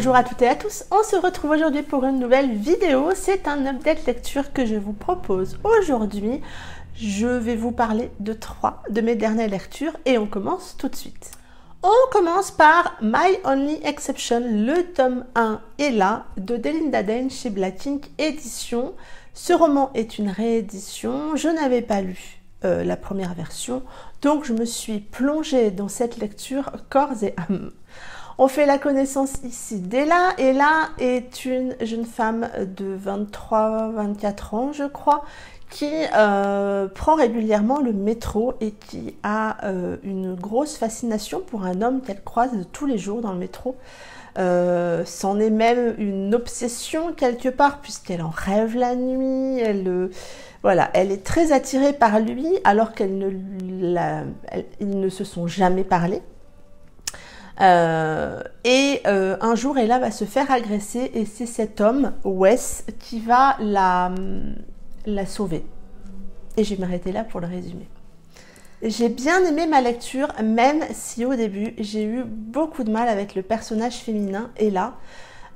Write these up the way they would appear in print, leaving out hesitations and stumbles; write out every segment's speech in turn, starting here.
Bonjour à toutes et à tous, on se retrouve aujourd'hui pour une nouvelle vidéo. C'est un update lecture que je vous propose aujourd'hui. Je vais vous parler de 3 de mes dernières lectures et on commence tout de suite. On commence par My Only Exception, le tome 1 est là, de Delinda Dane chez Black Ink Édition. Ce roman est une réédition, je n'avais pas lu la première version, donc je me suis plongée dans cette lecture corps et âme. On fait la connaissance ici d'Ella. Ella est une jeune femme de 23-24 ans, je crois, qui prend régulièrement le métro et qui a une grosse fascination pour un homme qu'elle croise tous les jours dans le métro. C'en est même une obsession quelque part, puisqu'elle en rêve la nuit. Voilà, elle est très attirée par lui, alors qu'ils ne se sont jamais parlé. Un jour, Ella va se faire agresser et c'est cet homme, Wes, qui va la sauver. Et je vais m'arrêter là pour le résumer. J'ai bien aimé ma lecture, même si au début, j'ai eu beaucoup de mal avec le personnage féminin, Ella.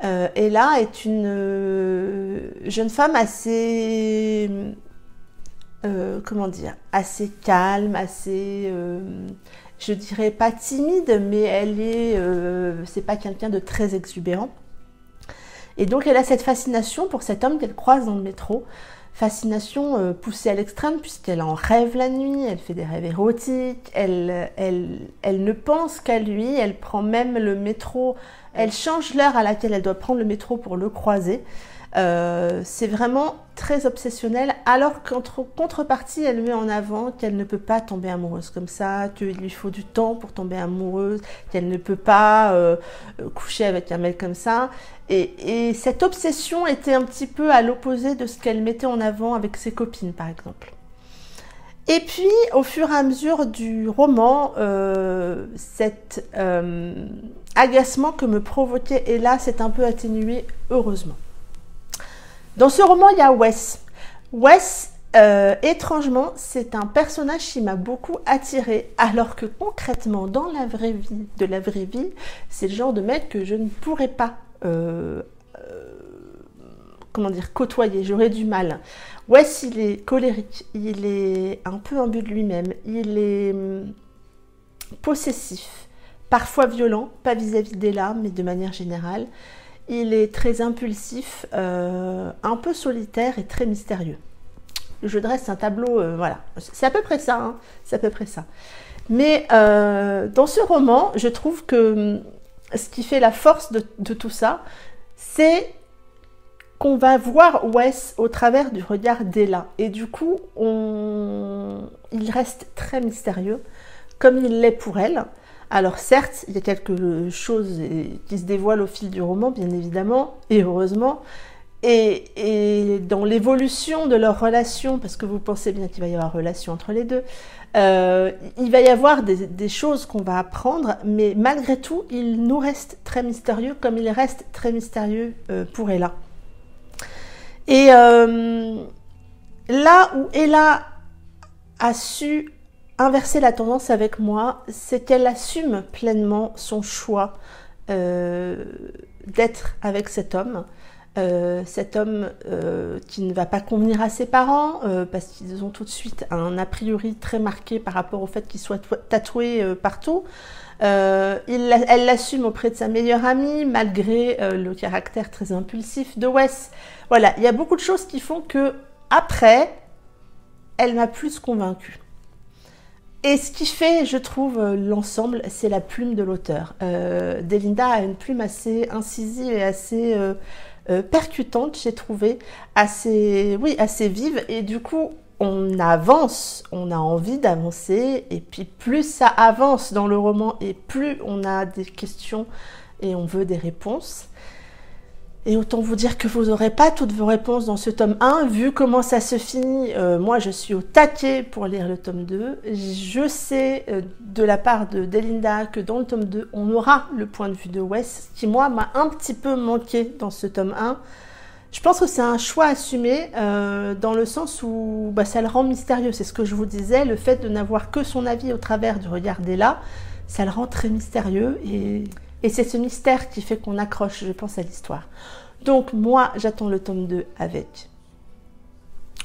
Ella est une jeune femme assez... comment dire, assez calme, assez... je dirais pas timide, mais elle est, c'est pas quelqu'un de très exubérant. Et donc elle a cette fascination pour cet homme qu'elle croise dans le métro. Fascination poussée à l'extrême puisqu'elle en rêve la nuit, elle fait des rêves érotiques, elle ne pense qu'à lui, elle prend même le métro, elle change l'heure à laquelle elle doit prendre le métro pour le croiser. C'est vraiment très obsessionnel, alors qu'entre contrepartie, elle met en avant qu'elle ne peut pas tomber amoureuse comme ça, qu'il lui faut du temps pour tomber amoureuse, qu'elle ne peut pas coucher avec un mec comme ça. Et cette obsession était un petit peu à l'opposé de ce qu'elle mettait en avant avec ses copines, par exemple. Et puis, au fur et à mesure du roman, cet agacement que me provoquait Ella s'est un peu atténué, heureusement. Dans ce roman, il y a Wes. Wes, étrangement, c'est un personnage qui m'a beaucoup attirée, alors que concrètement, dans la vraie vie, c'est le genre de mec que je ne pourrais pas, comment dire, côtoyer. J'aurais du mal. Wes, il est colérique, il est un peu imbu de lui-même, il est possessif, parfois violent, pas vis-à-vis d'Ella, mais de manière générale. Il est très impulsif, un peu solitaire et très mystérieux. Je dresse un tableau, voilà, c'est à peu près ça, hein, c'est à peu près ça. Mais dans ce roman, je trouve que ce qui fait la force de tout ça, c'est qu'on va voir Wes au travers du regard d'Ella. Et du coup, il reste très mystérieux, comme il l'est pour elle. Alors certes, il y a quelque chose qui se dévoile au fil du roman, bien évidemment, et heureusement, et dans l'évolution de leur relation, parce que vous pensez bien qu'il va y avoir relation entre les deux, il va y avoir des choses qu'on va apprendre, mais malgré tout, il nous reste très mystérieux, comme il reste très mystérieux pour Ella. Et là où Ella a su inverser la tendance avec moi, c'est qu'elle assume pleinement son choix d'être avec cet homme qui ne va pas convenir à ses parents parce qu'ils ont tout de suite un a priori très marqué par rapport au fait qu'il soit tatoué partout. Elle l'assume auprès de sa meilleure amie malgré le caractère très impulsif de Wes. Voilà, il y a beaucoup de choses qui font que après, elle m'a plus convaincue. Et ce qui fait, je trouve, l'ensemble, c'est la plume de l'auteur. Delinda a une plume assez incisive et assez percutante, j'ai trouvé, assez vive. Et du coup, on avance, on a envie d'avancer. Et puis, plus ça avance dans le roman et plus on a des questions et on veut des réponses. Et autant vous dire que vous n'aurez pas toutes vos réponses dans ce tome 1, vu comment ça se finit. Moi, je suis au taquet pour lire le tome 2. Je sais de la part de Delinda que dans le tome 2, on aura le point de vue de Wes, qui, moi, m'a un petit peu manqué dans ce tome 1. Je pense que c'est un choix assumé dans le sens où ça le rend mystérieux. C'est ce que je vous disais, le fait de n'avoir que son avis au travers du regard d'Ella, ça le rend très mystérieux Et c'est ce mystère qui fait qu'on accroche, je pense, à l'histoire. Donc moi, j'attends le tome 2 avec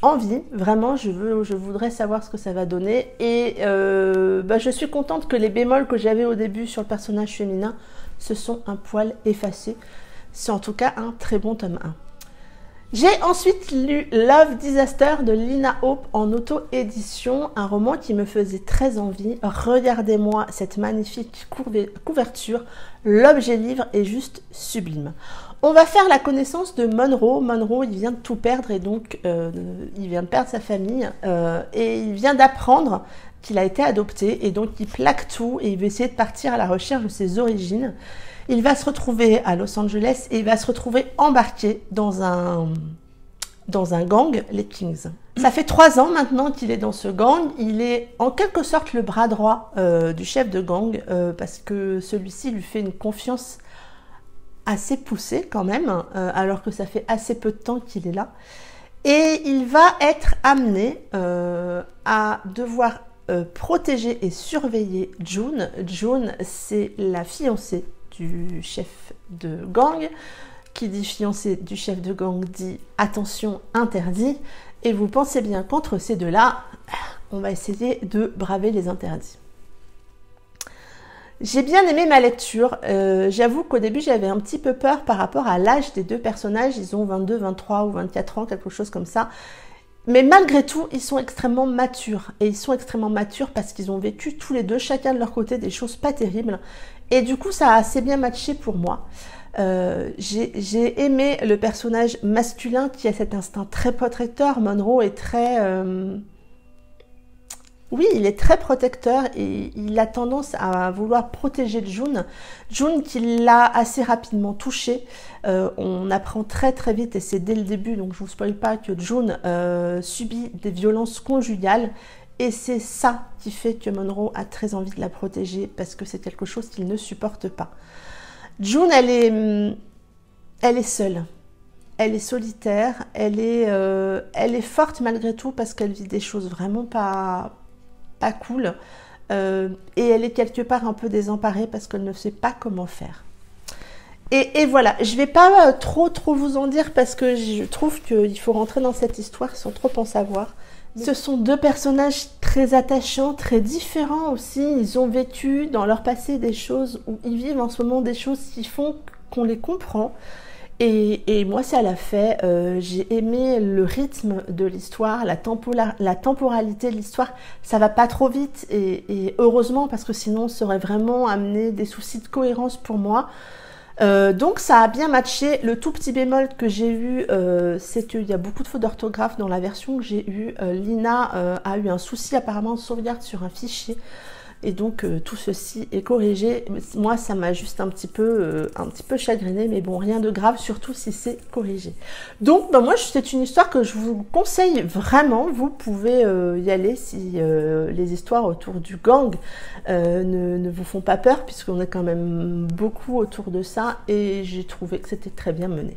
envie. Vraiment, je voudrais savoir ce que ça va donner. Et je suis contente que les bémols que j'avais au début sur le personnage féminin se sont un poil effacés. C'est en tout cas un très bon tome 1. J'ai ensuite lu Love Disaster de Lina Hope en auto-édition, un roman qui me faisait très envie. Regardez-moi cette magnifique couverture, l'objet livre est juste sublime. On va faire la connaissance de Monroe. Monroe, il vient de tout perdre et donc il vient de perdre sa famille et il vient d'apprendre qu'il a été adopté et donc il plaque tout et il va essayer de partir à la recherche de ses origines. Il va se retrouver à Los Angeles et il va se retrouver embarqué dans un gang, les Kings. Ça fait 3 ans maintenant qu'il est dans ce gang. Il est en quelque sorte le bras droit du chef de gang parce que celui-ci lui fait une confiance assez poussée quand même, alors que ça fait assez peu de temps qu'il est là. Et il va être amené à devoir protéger et surveiller June. June, c'est la fiancée du chef de gang. Qui dit fiancé du chef de gang dit attention interdit. Et vous pensez bien qu'entre ces deux-là, on va essayer de braver les interdits. J'ai bien aimé ma lecture. J'avoue qu'au début, j'avais un petit peu peur par rapport à l'âge des 2 personnages. Ils ont 22, 23 ou 24 ans, quelque chose comme ça. Mais malgré tout, ils sont extrêmement matures. Et ils sont extrêmement matures parce qu'ils ont vécu tous les deux, chacun de leur côté, des choses pas terribles. Et du coup, ça a assez bien matché pour moi. J'ai aimé le personnage masculin qui a cet instinct très protecteur. Monroe est très... Oui, il est très protecteur et il a tendance à vouloir protéger June. June qui l'a assez rapidement touché. On apprend très très vite, et c'est dès le début, donc je ne vous spoil pas, que June subit des violences conjugales. Et c'est ça qui fait que Monroe a très envie de la protéger parce que c'est quelque chose qu'il ne supporte pas. June, elle est seule. Elle est solitaire. Elle est forte malgré tout parce qu'elle vit des choses vraiment pas cool. Et elle est quelque part un peu désemparée parce qu'elle ne sait pas comment faire. Et voilà, je ne vais pas trop vous en dire parce que je trouve qu'il faut rentrer dans cette histoire sans trop en savoir. Ce sont 2 personnages très attachants, très différents aussi. Ils ont vécu dans leur passé des choses, ou ils vivent en ce moment des choses qui font qu'on les comprend. Et moi, ça l'a fait. J'ai aimé le rythme de l'histoire, la temporalité de l'histoire. Ça va pas trop vite et heureusement parce que sinon, ça aurait vraiment amené des soucis de cohérence pour moi. Donc ça a bien matché. Le tout petit bémol que j'ai eu, c'est qu'il y a beaucoup de fautes d'orthographe dans la version que j'ai eue. Lina a eu un souci apparemment de sauvegarde sur un fichier. Et donc tout ceci est corrigé. Moi, ça m'a juste un petit peu chagriné, mais bon, rien de grave, surtout si c'est corrigé. Donc, moi, c'est une histoire que je vous conseille vraiment. Vous pouvez y aller si les histoires autour du gang ne vous font pas peur, puisqu'on est quand même beaucoup autour de ça, et j'ai trouvé que c'était très bien mené.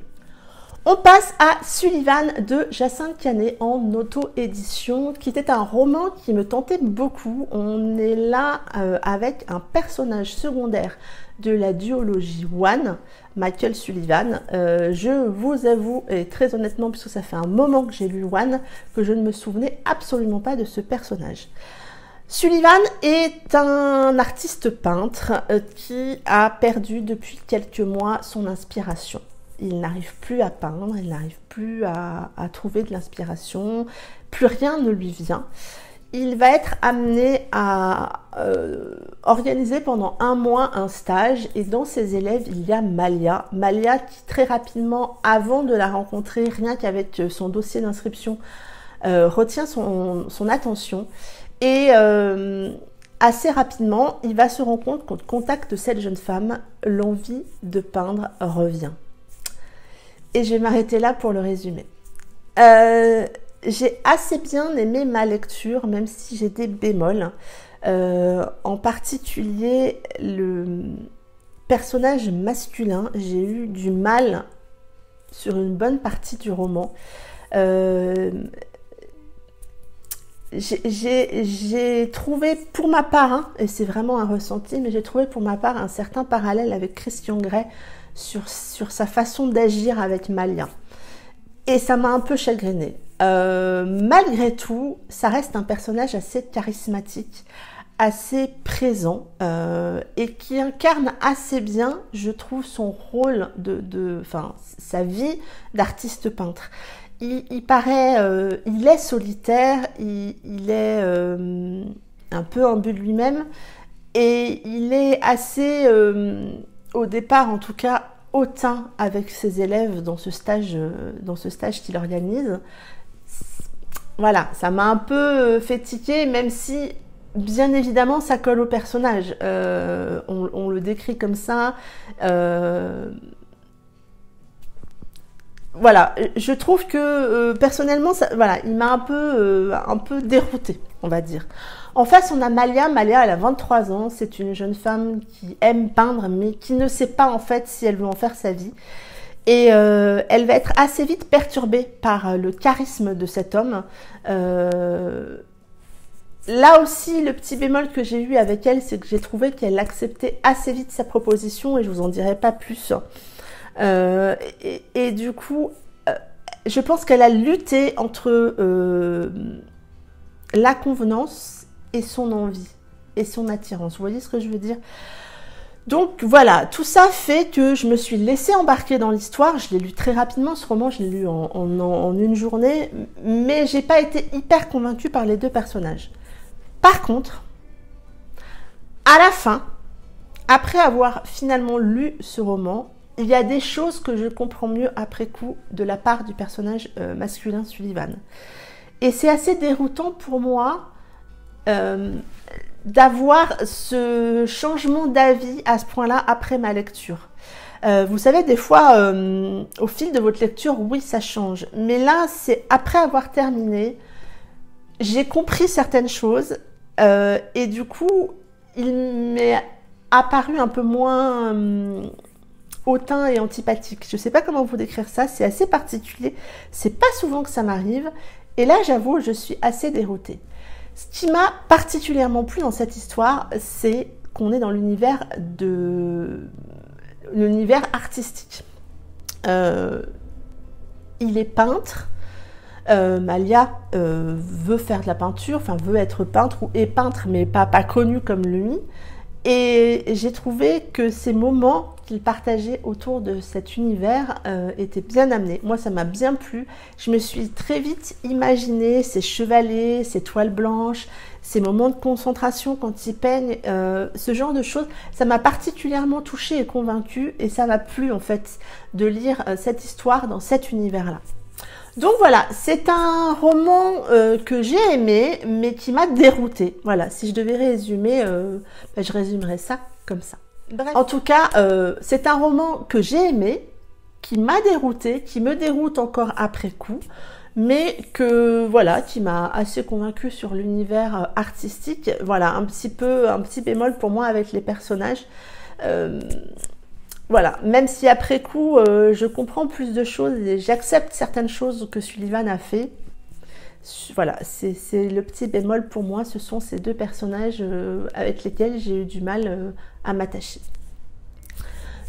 On passe à Sullivan de Jacinthe Canet en auto-édition, qui était un roman qui me tentait beaucoup. On est là avec un personnage secondaire de la duologie One, Michael Sullivan. Je vous avoue, et très honnêtement, puisque ça fait un moment que j'ai lu One, que je ne me souvenais absolument pas de ce personnage. Sullivan est un artiste peintre qui a perdu depuis quelques mois son inspiration. Il n'arrive plus à peindre, il n'arrive plus à trouver de l'inspiration, plus rien ne lui vient. Il va être amené à organiser pendant 1 mois un stage et dans ses élèves, il y a Malia. Malia qui très rapidement, avant de la rencontrer, rien qu'avec son dossier d'inscription, retient son attention et assez rapidement, il va se rendre compte qu'au contact de cette jeune femme, l'envie de peindre revient. Et je vais m'arrêter là pour le résumé. J'ai assez bien aimé ma lecture, même si j'ai des bémols. En particulier, le personnage masculin, j'ai eu du mal sur une bonne partie du roman. J'ai trouvé pour ma part, hein, et c'est vraiment un ressenti, mais j'ai trouvé pour ma part un certain parallèle avec Christian Grey sur sa façon d'agir avec Malia. Et ça m'a un peu chagrinée. Malgré tout, ça reste un personnage assez charismatique, assez présent, et qui incarne assez bien, je trouve, son rôle enfin, sa vie d'artiste peintre. Il paraît, il est solitaire, il est un peu imbu de lui-même, et il est assez, au départ en tout cas, hautain avec ses élèves dans ce stage qu'il organise. Voilà, ça m'a un peu fait tiquer, même si, bien évidemment, ça colle au personnage. On le décrit comme ça. Voilà, je trouve que personnellement, voilà, il m'a un peu déroutée, on va dire. En face, on a Malia. Malia, elle a 23 ans. C'est une jeune femme qui aime peindre, mais qui ne sait pas en fait si elle veut en faire sa vie. Et elle va être assez vite perturbée par le charisme de cet homme. Là aussi, le petit bémol que j'ai eu avec elle, c'est que j'ai trouvé qu'elle acceptait assez vite sa proposition, et je vous en dirai pas plus. Et du coup, je pense qu'elle a lutté entre la convenance et son envie et son attirance. Vous voyez ce que je veux dire? Donc voilà, tout ça fait que je me suis laissée embarquer dans l'histoire. Je l'ai lu très rapidement, ce roman, je l'ai lu en une journée, mais j'ai pas été hyper convaincue par les deux personnages. Par contre, à la fin, après avoir finalement lu ce roman, il y a des choses que je comprends mieux après coup de la part du personnage masculin Sullivan. Et c'est assez déroutant pour moi d'avoir ce changement d'avis à ce point-là après ma lecture. Vous savez, des fois, au fil de votre lecture, oui, ça change. Mais là, c'est après avoir terminé, j'ai compris certaines choses et du coup, il m'est apparu un peu moins hautain et antipathique. Je ne sais pas comment vous décrire ça, c'est assez particulier. C'est pas souvent que ça m'arrive. Et là, j'avoue, je suis assez déroutée. Ce qui m'a particulièrement plu dans cette histoire, c'est qu'on est dans l'univers artistique. Il est peintre. Malia veut faire de la peinture, enfin veut être peintre ou est peintre, mais pas connu comme lui. Et j'ai trouvé que ces moments qu'il partageait autour de cet univers étaient bien amenés. Moi, ça m'a bien plu. Je me suis très vite imaginé ces chevalets, ces toiles blanches, ces moments de concentration quand il peigne, ce genre de choses. Ça m'a particulièrement touchée et convaincue, et ça m'a plu en fait de lire cette histoire dans cet univers-là. Donc voilà, c'est un roman que j'ai aimé, mais qui m'a déroutée. Voilà, si je devais résumer, je résumerais ça comme ça. Bref. En tout cas, c'est un roman que j'ai aimé, qui m'a déroutée, qui me déroute encore après coup, mais que voilà, qui m'a assez convaincue sur l'univers artistique. Voilà, un petit bémol pour moi avec les personnages. Voilà, même si après coup, je comprends plus de choses et j'accepte certaines choses que Sullivan a fait. Voilà, c'est le petit bémol pour moi. Ce sont ces deux personnages avec lesquels j'ai eu du mal à m'attacher.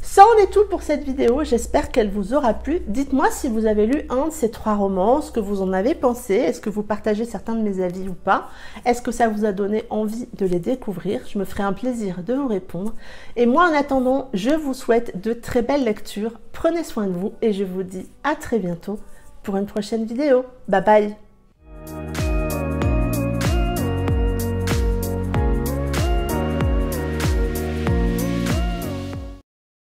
Ça en est tout pour cette vidéo, j'espère qu'elle vous aura plu. Dites-moi si vous avez lu un de ces trois romans, ce que vous en avez pensé, est-ce que vous partagez certains de mes avis ou pas, est-ce que ça vous a donné envie de les découvrir, je me ferai un plaisir de vous répondre. Et moi en attendant, je vous souhaite de très belles lectures, prenez soin de vous et je vous dis à très bientôt pour une prochaine vidéo. Bye bye.